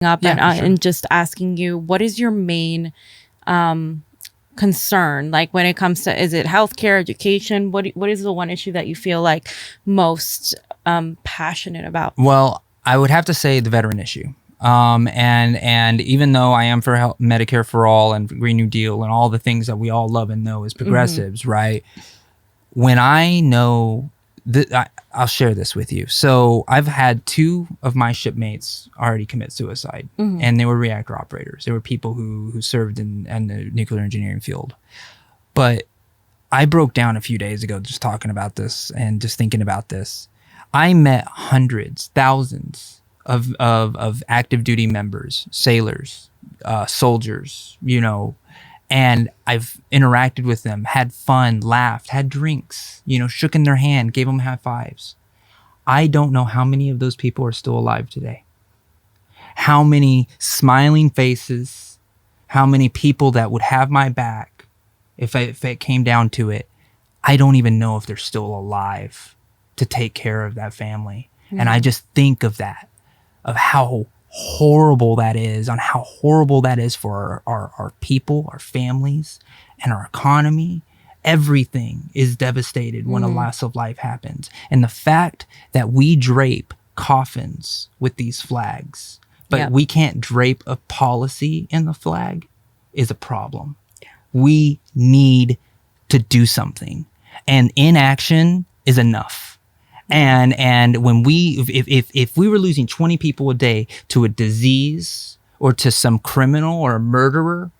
up Yeah, for sure. and just asking you, what is your main concern? Like when it comes to, is it healthcare, education? What is the one issue that you feel like most passionate about? Well, I would have to say the veteran issue. And even though I am for Medicare for all and Green New Deal and all the things that we all love and know as progressives, right? When I know that, I'll share this with you. So I've had 2 of my shipmates already commit suicide, and they were reactor operators. They were people who served in the nuclear engineering field. But I broke down a few days ago just talking about this and just thinking about this. I met hundreds, thousands of active duty members, sailors, soldiers, you know, and I've interacted with them, had fun, laughed, had drinks, you know, shook in their hand, gave them high fives. I don't know how many of those people are still alive today. How many smiling faces, how many people that would have my back if it came down to it. I don't even know if they're still alive to take care of that family. And I just think of that, of how horrible that is, on how horrible that is for our people, our families, and our economy. Everything is devastated when a loss of life happens. And the fact that we drape coffins with these flags, but we can't drape a policy in the flag is a problem. We need to do something. And inaction is enough. And when if we were losing 20 people a day to a disease or to some criminal or a murderer,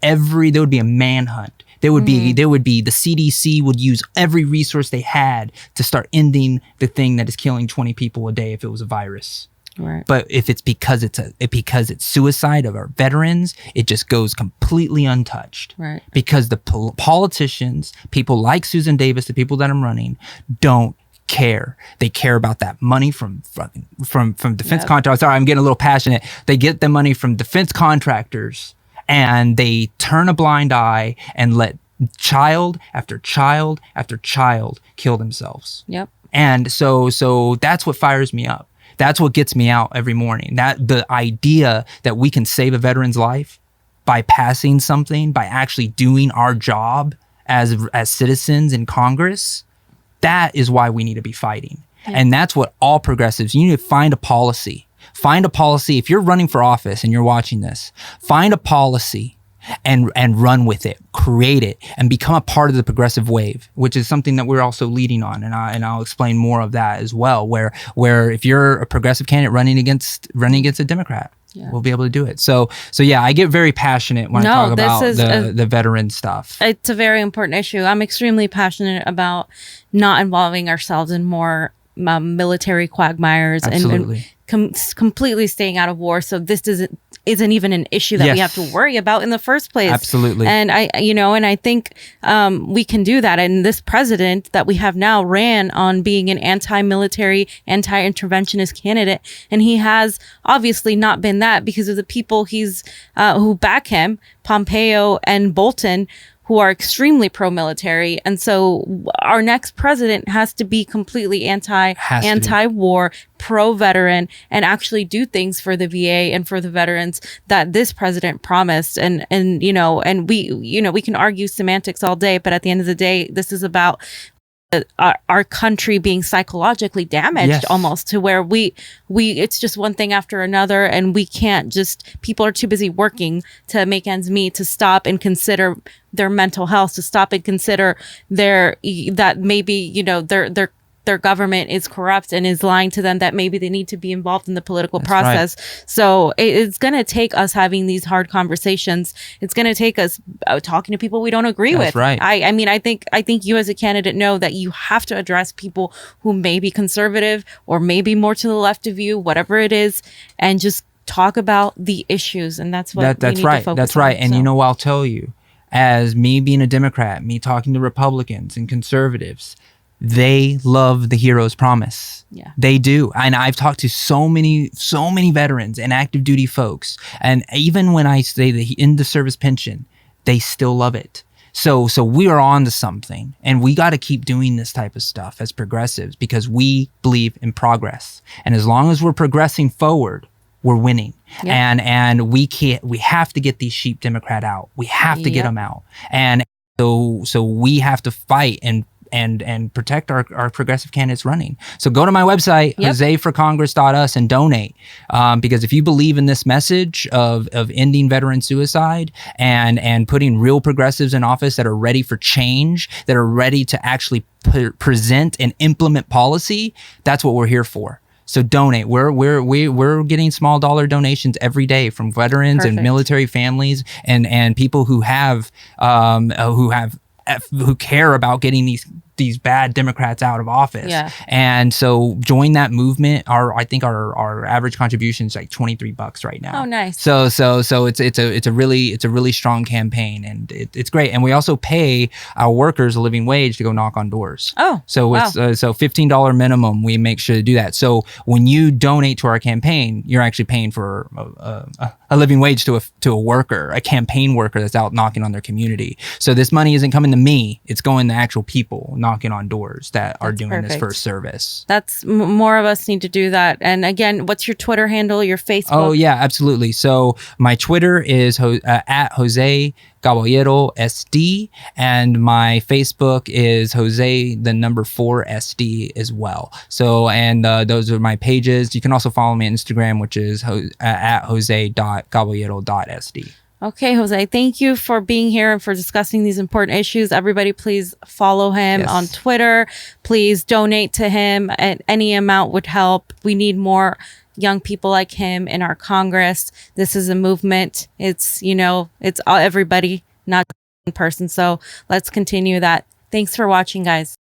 there would be a manhunt. There would be the CDC would use every resource they had to start ending the thing that is killing 20 people a day if it was a virus. Right. But if it's because it's suicide of our veterans, it just goes completely untouched. Right. Because the politicians, people like Susan Davis, the people that I'm running, don't care. They care about that money from defense contractors. Sorry, I'm getting a little passionate. They get the money from defense contractors and they turn a blind eye and let child after child after child kill themselves. Yep. And so that's what fires me up. That's what gets me out every morning. That the idea that we can save a veteran's life by passing something, by actually doing our job as citizens in Congress. That is why we need to be fighting. Yeah. And that's what all progressives, you need to find a policy. Find a policy. If you're running for office and you're watching this, find a policy and run with it, create it, and become a part of the progressive wave, which is something that we're also leading on. And I'll explain more of that as well, where if you're a progressive candidate running against a Democrat, we'll be able to do it. So yeah, I get very passionate when I talk about the veteran stuff. It's a very important issue. I'm extremely passionate about not involving ourselves in more military quagmires. Absolutely. And completely staying out of war. So this isn't even an issue that we have to worry about in the first place. Absolutely. And I think we can do that. And this president that we have now ran on being an anti-military, anti-interventionist candidate. And he has obviously not been that because of the people who back him, Pompeo and Bolton, who are extremely pro-military. And so our next president has to be completely anti-war, pro-veteran, and actually do things for the VA and for the veterans that this president promised. And we can argue semantics all day, but at the end of the day, this is about our country being psychologically damaged almost to where we it's just one thing after another, and we can't people are too busy working to make ends meet to stop and consider their mental health, to stop and consider that maybe their government is corrupt and is lying to them, that maybe they need to be involved in the political process. Right. So it's going to take us having these hard conversations. It's going to take us talking to people we don't agree with. Right. I think you as a candidate know that you have to address people who may be conservative or maybe more to the left of you, whatever it is, and just talk about the issues. And that's what we need to focus on. That's right. And I'll tell you, as me being a Democrat, me talking to Republicans and conservatives, they love the hero's promise. Yeah, they do. And I've talked to so many veterans and active duty folks. And even when I say the in the service pension, they still love it. So we are on to something, and we got to keep doing this type of stuff as progressives because we believe in progress. And as long as we're progressing forward, we're winning. Yep. And we have to get these sheep Democrat out. We have to get them out. And so we have to fight and protect our progressive candidates running. So go to my website, joseforcongress.us, and donate. Because if you believe in this message of ending veteran suicide and putting real progressives in office that are ready for change, that are ready to actually present and implement policy, that's what we're here for. So donate. We're getting small dollar donations every day from veterans and military families and people who care about getting these bad Democrats out of office. Yeah. And so join that movement. I think our average contribution is like $23 right now. Oh, nice. So it's a really strong campaign, and it's great. And we also pay our workers a living wage to go knock on doors. Oh, so wow. It's so $15 minimum. We make sure to do that. So when you donate to our campaign, you're actually paying for a living wage to a worker, a campaign worker that's out knocking on their community. So this money isn't coming to me; it's going to actual people knocking on doors that are doing this for service. That's more of us need to do that. And again, what's your Twitter handle, your Facebook? Oh yeah, absolutely. So my Twitter is at Jose Caballero SD, and my Facebook is Jose 4 SD as well. So and those are my pages. You can also follow me on Instagram, which is at jose.caballero.sd. Okay, Jose, thank you for being here and for discussing these important issues. Everybody, please follow him on Twitter. Please donate to him. Any amount would help. We need more young people like him in our Congress. This is a movement. It's everybody, not one person. So let's continue that. Thanks for watching, guys.